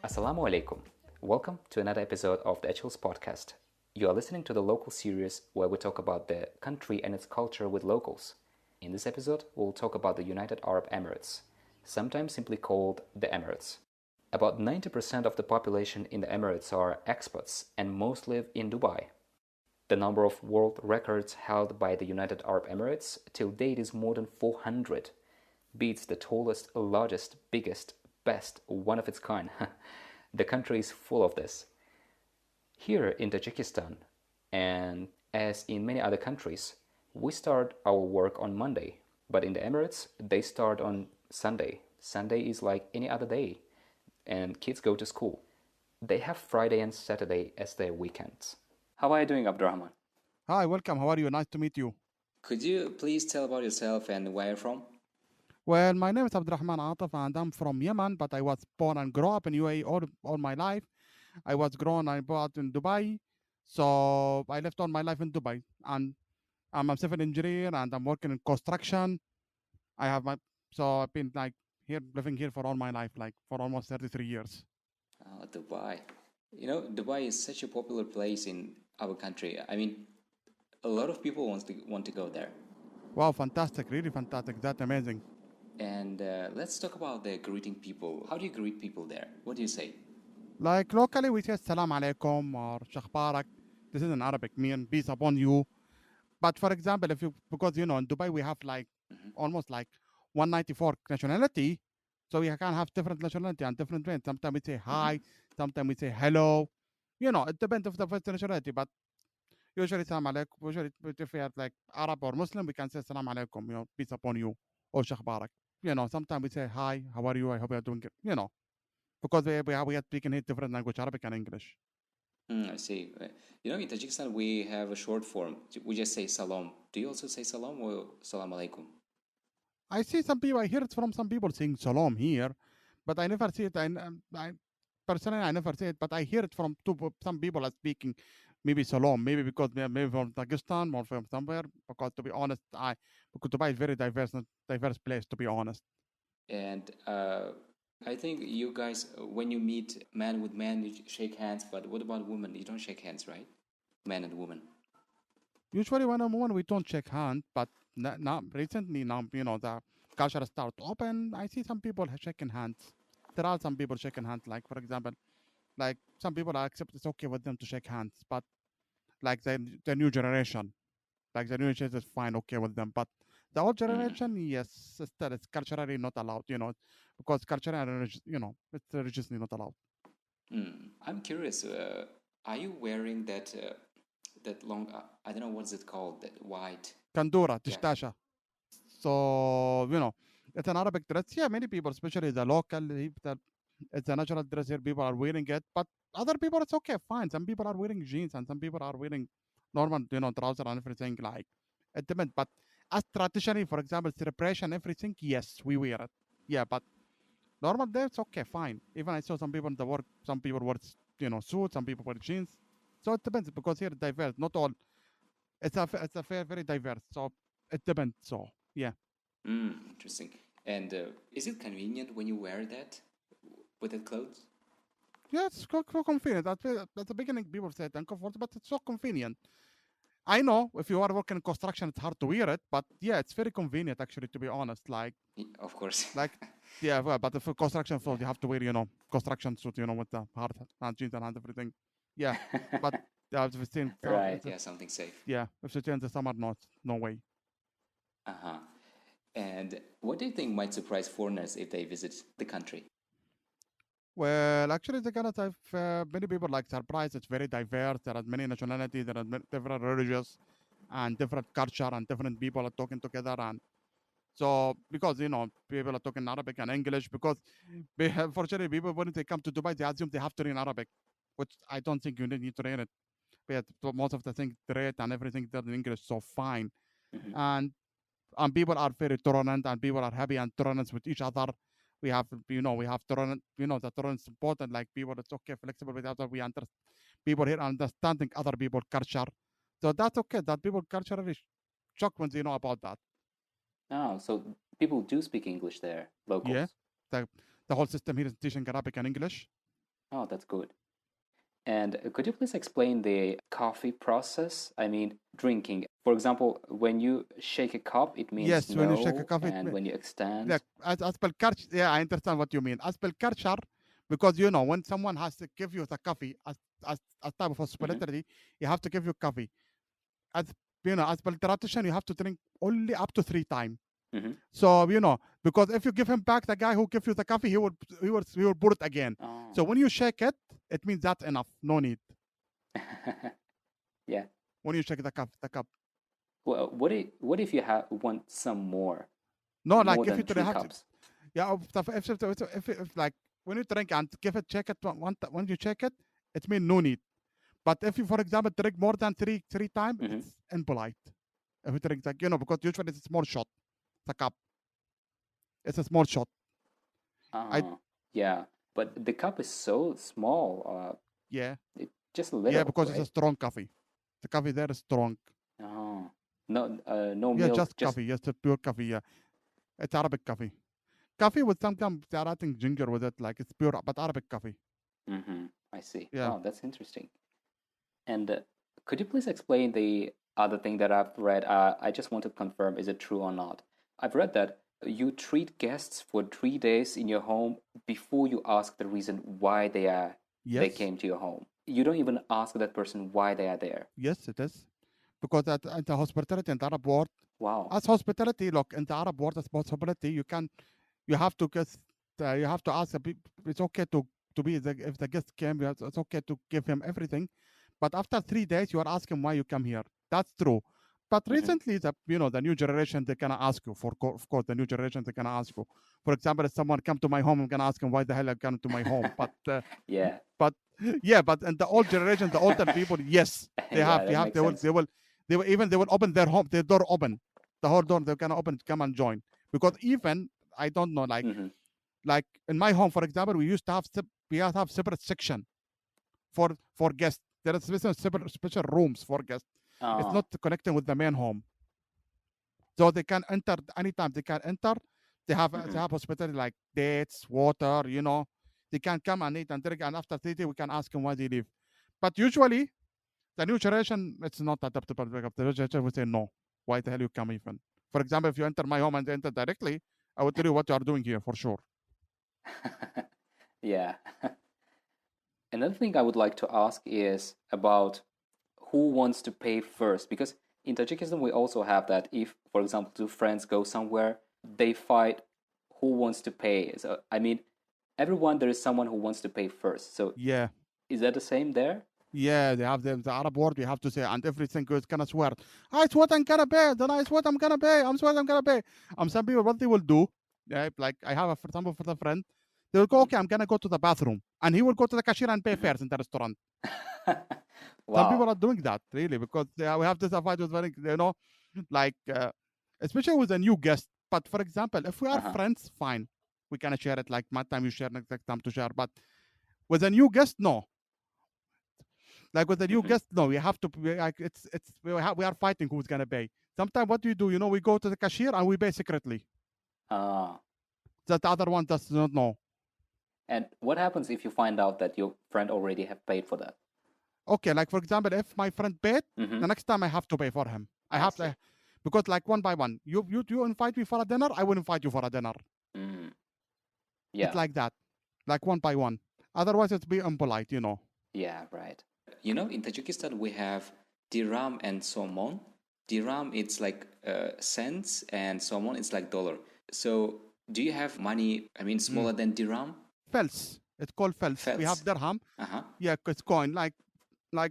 Assalamu alaikum. Welcome to another episode of the HL's podcast. You are listening to the local series where we talk about the country and its culture with locals. In this episode, we'll talk about the United Arab Emirates, sometimes simply called the Emirates. About 90% of the population in the Emirates are expats and most live in Dubai. The number of world records held by the United Arab Emirates till date is more than 400. Beats the tallest, largest, biggest, best, one of its kind. The country is full of this. Here in Tajikistan, and as in many other countries, we start our work on Monday, but in the Emirates, they start on Sunday. Sunday is like any other day, and kids go to school. They have Friday and Saturday as their weekends. How are you doing, Abdulrahman? Hi, welcome. How are you? Nice to meet you. Could you please tell about yourself and where you're from? Well, my name is Abdulrahman Atif and I'm from Yemen, but I was born and grew up in UAE all my life. I was grown and brought up in Dubai. So I lived all my life in Dubai. And I'm a civil engineer and I'm working in construction. So I've been living here for all my life, like for almost 33 years. Oh, Dubai. Dubai is such a popular place in our country. I mean, a lot of people want to go there. Wow, fantastic. Really fantastic. That's amazing. And let's talk about the greeting people. How do you greet people there? What do you say? Like locally, we say salam alaikum or shakhbarak. This is in Arabic, mean peace upon you. But for example, because in Dubai we have almost like 194 nationality, so we can have different nationality and different ways. Sometimes we say hi, sometimes we say hello. It depends of the first nationality, but usually salam alaikum. Usually if we are like Arab or Muslim, we can say salam alaikum, peace upon you, or shakhbarak. Sometimes we say hi, how are you? I hope you're doing it. Because we are speaking here different language, Arabic and English. I see. In Tajikistan, we have a short form. We just say salam. Do you also say salam or salam alaikum? I see some people, I hear it from some people saying salam here, but I never see it. I personally, I never say it, but I hear it from some people are speaking maybe salam, maybe because they're maybe from Pakistan or from somewhere. Because to be honest, because Dubai is very diverse place, to be honest. And I think you guys, when you meet man with man, you shake hands. But what about women? You don't shake hands, right? Man and woman. Usually when I'm one, we don't shake hands, but now recently now the culture start open. I see some people shaking hands. There are some people shaking hands, like for example, like some people accept it's okay with them to shake hands, but like the new generation, like the new generation is fine, okay with them, but the old generation, yes, still it's culturally not allowed, because culturally, it's religiously not allowed. I'm curious. Are you wearing that long? I don't know what's it called. That white Kandura, tishtasha. So it's an Arabic dress. Yeah, many people, especially the local, it's a natural dress here. People are wearing it, but other people, it's okay, fine. Some people are wearing jeans, and some people are wearing normal, trouser and everything. Like it depends. But as traditionally, for example, celebration, everything, yes, we wear it. Yeah, but normal day, it's okay, fine. Even I saw some people in the work. Some people wear suits. Some people wear jeans. So it depends because here diverse. Not all. It's a very diverse. So it depends. So yeah. Interesting. And is it convenient when you wear that with the clothes? Yeah, it's so convenient. At the beginning, people said uncomfortable, but it's so convenient. I know if you are working in construction, it's hard to wear it, but yeah, it's very convenient actually. To be honest, like Of course. like yeah, well, but for construction floor, you have to wear construction suit, with the hard hand jeans and everything. Yeah, but if it's in Right. Yeah, something safe. yeah, if it's in the summer, no way. Uh-huh. And what do you think might surprise foreigners if they visit the country? Well, actually, the Ghana type, many people like surprise. It's very diverse. There are many nationalities. There are different religions and different culture and different people are talking together. And so, because people are talking Arabic and English, because fortunately, people when they come to Dubai, they assume they have to learn Arabic, which I don't think you need to learn it. But most of the things, the rate and everything, they're in English, so fine. And people are very tolerant and people are happy and tolerant with each other. We have tolerant, the tolerance is important. Like people, it's okay, flexible with other. We understand people here understanding other people culture, so that's okay. That people culturally shocked when they know about that. Oh, so people do speak English there, locals. Yeah, the whole system here is teaching Arabic and English. Oh, that's good. And could you please explain the coffee process? I mean, drinking. For example, when you shake a cup, it means Yes, when you shake a no, coffee, and when you extend. like as per culture, yeah, I understand what you mean. As per culture, because you know when someone has to give you the coffee as type of Hmm. hospitality, you have to give you coffee. As you know, as per tradition, you have to drink only up to 3 times. Hmm. So you know, because if you give him back the guy who gives you the coffee, he will pour it again. So Oh. when you shake it, it means that's enough. No need. Yeah. When you shake the cup. Well, what if you want some No, like more if than you three have to, cups? yeah, if like when you drink and give it, check it when you check it, it means no need. But if you, for example, drink more than three times, Hmm. it's impolite. If you drink like because usually it's a small shot, the cup. It's a small shot. I Yeah, but the cup is so small. Yeah, It just a yeah, little, because it's a right? strong coffee. The coffee there is strong. Oh, no, no Yeah, milk, just just. coffee. Yes, the pure coffee. Yeah, it's Arabic coffee. Coffee with sometimes they're adding ginger with it, like it's pure, but Arabic coffee. I see. Yeah. Wow, that's interesting. And could you please explain the other thing that I've read? I just want to confirm, is it true or not? I've read that you treat guests for 3 days in your home before you ask the reason why they Yes. came to your home. You don't even ask that person why they are there. Yes, it is. Because at the hospitality in the Arab world, Wow. as hospitality, look, in the Arab world, as hospitality, you have to get, you have to ask, it's okay to be, if the guest came, it's okay to give him everything. But after 3 days, you are asking why you come here. That's true. But Mm-hmm. recently, the new generation, they gonna ask you. Of course, the new generation, they gonna ask you. For example, if someone come to my home, I'm gonna ask him why the hell I come to my home. Yeah. But yeah, but in the old generation, the older people, yes, they have, Yeah, that makes sense. they will open their door open, the whole door they're gonna open, come and join. Because even I don't know, Mm-hmm. like in my home, for example, we used to have separate section for guests. There is special rooms for guests. It's Oh. not connecting with the main home, so they can enter anytime. They can enter. Mm-hmm. They have hospitality like dates, water. They can come and eat and drink, and after 3 days we can ask them why they leave. But usually the new generation, it's not adaptable. The new generation will say no. Why the hell you come even? For example, if you enter my home and enter directly, I will tell you what you are doing here for sure. Yeah. Another thing I would like to ask is about who wants to pay first, because in Tajikistan we also have that if, for example, two friends go somewhere, they fight who wants to pay. So I mean, everyone there is someone who wants to pay first. So Yeah. is that the same there? Yeah, they have the Arab word. We have to say, and everything is gonna swear. I swear I'm gonna pay. Then I swear I'm gonna pay. I'm swear I'm gonna pay. Some people, what they will do, yeah, like I have for example for a friend, they will go, Mhm. okay, I'm gonna go to the bathroom, and he will go to the cashier and pay Mhm. first in the restaurant. Some people Wow. are doing that really because we have this avoid with very, like especially with a new guest. But for example, if we are Uh-huh. friends, fine, we can share it like my time you share, next time to share. But with a new guest, no. Like with the new Hmm. guest, no, we have to. Like we are fighting who's gonna pay. Sometimes what do you do? We go to the cashier and we pay secretly. Ah. That the other one does not know. And what happens if you find out that your friend already have paid for that? Okay, like for example, if my friend paid, Mm-hmm. the next time I have to pay for him. I I have to, see. because like one by one, you invite me for a dinner, I will invite you for a dinner. Mm. It's Yeah. like that, like one by one. Otherwise, it's be impolite. Yeah, right. You know, in Tajikistan we have dirham and somon. Dirham it's like cents and somon it's like dollar. So do you have money, I mean Mm. smaller than dirham? Fels. It's called fels. We have Fels. dirham. Uh-huh. Yeah, it's coin. Like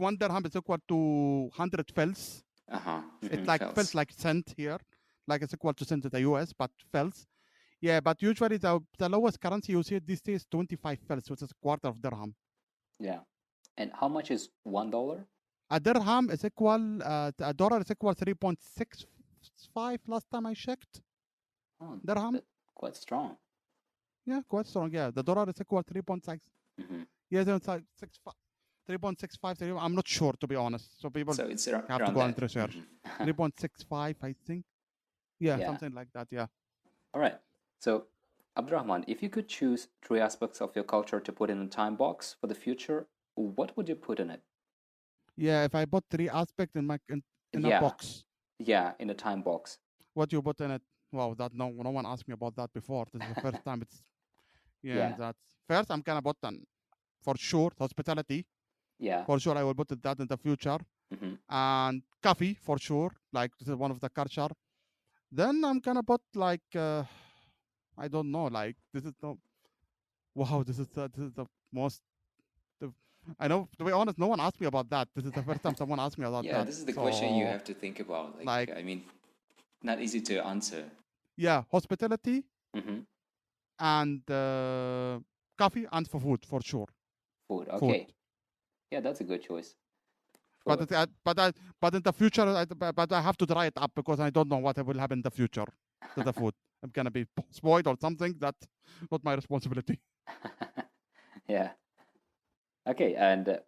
one dirham is equal to 100 fels. Uh-huh. It Mm-hmm. like felt Fels. like cent here, like it's equal to cent in the US, but fels. Yeah, but usually the lowest currency you see these days 25 fels, which is a quarter of dirham. Yeah. And how much is $1? A dirham is equal, a dollar is equal 3.65 last time I checked. Oh, Dirham. that's quite strong. Yeah, quite strong. Yeah, the dollar is equal 3.6. Mm-hmm. Yeah, it's like 3.65. I'm not sure to be honest. So people So it's have to around go and that. research. Mm-hmm. 3.65, I think. Yeah, Yeah. something like that. Yeah. All right. So Abdurrahman, if you could choose three aspects of your culture to put in a time box for the future, what would you put in it? Yeah, if I put three aspects in a Yeah, box, yeah, in a time box. what you put in it? Wow, that no one asked me about that before. This is the first time it's yeah. Yeah, That's first. I'm gonna put on for sure hospitality. yeah. For sure, I will put that in the future. Hmm. And coffee for sure. Like this is one of the culture. Then I'm gonna put like I don't know. Like this is the wow. This is the most. The, I know. To be honest, no one asked me about that. This is the first time someone asked me about Yeah, that. this is the question you So have to think about. like I mean, not easy to answer. yeah, hospitality Hmm. and coffee and for food for sure. Food. Food. Okay. Yeah, that's a good choice. But Food. but in the future, but I have to dry it up because I don't know what will happen in the future to the food. I'm gonna be spoiled or something. That's not my responsibility. Yeah. Okay. And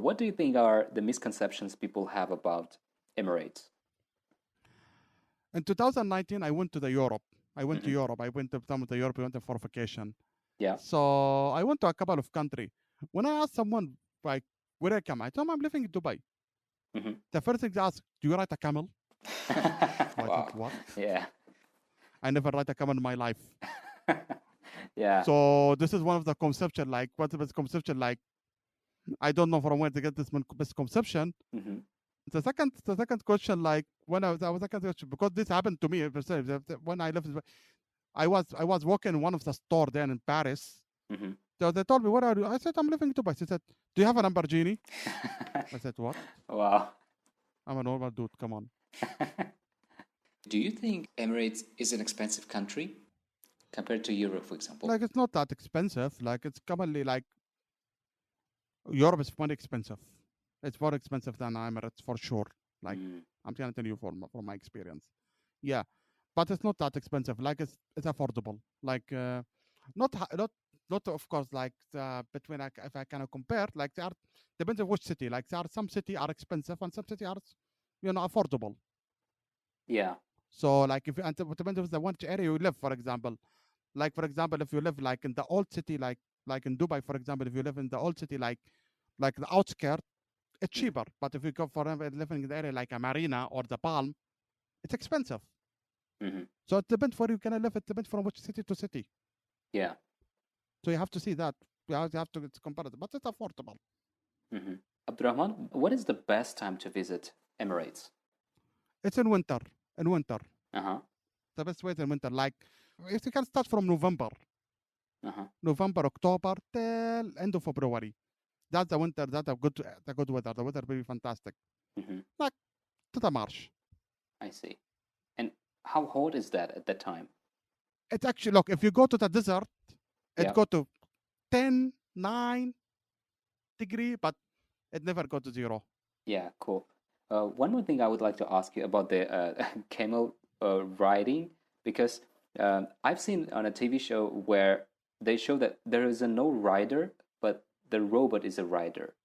what do you think are the misconceptions people have about Emirates? In 2019, I went to the Europe. I went to Hmm. Europe. I went to some of the Europe. I went for vacation. Yeah. So I went to a couple of country. When I asked someone like where I come, I told them I'm living in Dubai. Hmm. The first thing they ask, do you ride a camel? So I said, Wow. what? Yeah. I never ride a camel in my life. Yeah. So this is one of the conception. Like what's the misconception? Like I don't know from where to get this misconception. Hmm. The second question, like when I was second question, because this happened to me when I lived. I was walking in one of the store there in Paris. Hmm. So they told me, where are you? I said, I'm living in Dubai. She said, do you have a Lamborghini? I said, what? Wow. I'm a normal dude. Come on. Do you think Emirates is an expensive country compared to Europe, for example? Like it's not that expensive. Like it's commonly like Europe is more expensive. It's more expensive than Emirates for sure. Like Mm. I'm gonna tell you from my experience. Yeah, but it's not that expensive. Like it's affordable. Like not hi- not of course like between like if I kind of compare like they are depends on which city. Like there are some city are expensive and some city are affordable. Yeah. So like if and it depends on the one area you live. For example, like for example, if you live like in the old city, like in Dubai, for example, if you live in the old city, like the outskirts, it's Mhm. cheaper. But if you go for living in the area like a marina or the Palm, it's expensive. Mhm. So it depends where you can live. It depends from which city to city. Yeah. So you have to see that. You have to it's comparative, but it's affordable. Mhm. Abdurrahman, what is the best time to visit Emirates? It's in winter. In winter, Uh-huh. the best way is in winter. Like if you can start from Uh-huh. November, October till end of February. That's the winter. That's the good weather. The weather will be fantastic. Mhm. Like to the March. I see. And how hot is that at that time? It's actually look if you go to the desert, it Yeah. go to 10, 9 degree, but it never go to zero. Yeah, cool. One more thing I would like to ask you about the camel riding, because I've seen on a TV show where they show that there is a no rider, but the robot is a rider.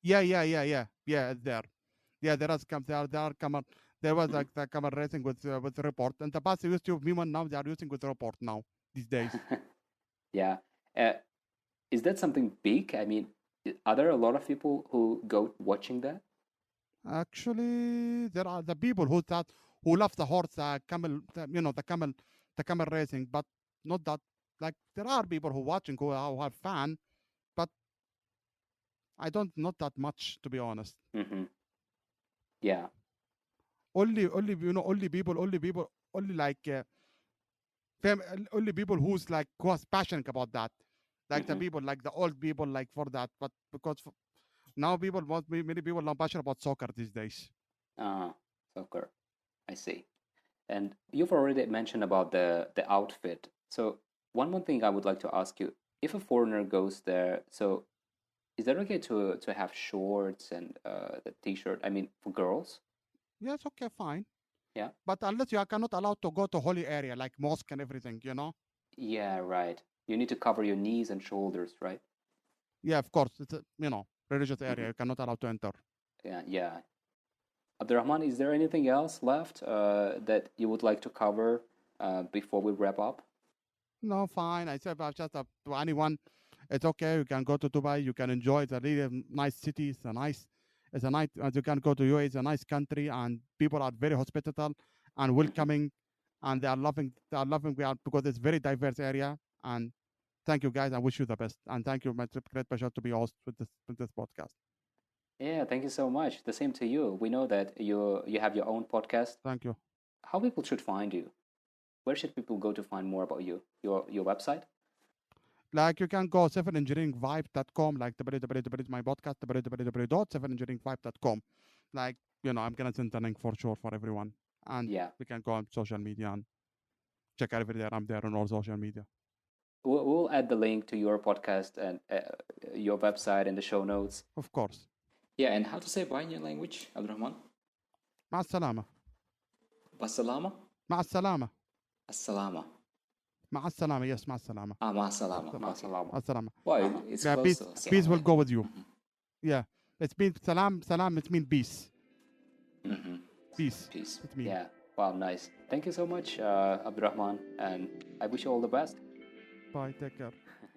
Yeah. It's there. Yeah, there are camera. There was Mhm. like the camera racing with the report. In the past, they used to have human. Now they are using with the report now these days. Yeah. Uh, is that something big? I mean, are there a lot of people who go watching that? Actually, there are the people who love the horse, camel, the camel racing, but not that. Like there are people who watching who are fan, but I don't not that much to be honest. Hmm. Yeah. Only like only people who's passionate about that, like the Hmm. people like the old people like for that. But because now many people not passionate about soccer these days. Soccer. I see. And you've already mentioned about the outfit. So one more thing I would like to ask you: if a foreigner goes there, so is that okay to have shorts and the t-shirt? I mean, for girls? Yes, okay, fine. Yeah. But unless you are cannot allowed to go to holy area like mosque and everything. Yeah, right. You need to cover your knees and shoulders, right? Yeah, of course. It's a religious area. Hmm. You cannot allowed to enter. Yeah, yeah. Abdurrahman, is there anything else left that you would like to cover before we wrap up? No, fine. I said, but just to anyone, it's okay. You can go to Dubai. You can enjoy. It's a really nice city. It's a nice. You can go to UAE. It's a nice country, and people are very hospitable and welcoming, and they are loving. They are loving. We are because it's very diverse area. And thank you, guys. I wish you the best, and thank you. My great pleasure to be host with this podcast. Yeah, thank you so much. The same to you. We know that you have your own podcast. Thank you. How people should find you? Where should people go to find more about you? Your website? Like you can go 7engineeringvibe.com, like my podcast, www.7engineeringvibe.com. Like, I'm gonna send a link for sure for everyone. And Yeah. we can go on social media and check every day. I'm there on all social media. We'll add the link to your podcast and your website in the show notes. Of course. Yeah, and how to say bye in your language, Abdulrahman? مع السلامة. Basalama? مع السلامة. Assalama. مع السلامة. Yes, مع السلامة. Ma salama. Ma salama. مع السلامة. Well, it's Yeah, close. peace will go with you. Yeah. It's mean salam, it means peace. Peace. Peace. It means. Yeah. Wow, nice. Thank you so much, Abdurrahman, and I wish you all the best. Bye, take care.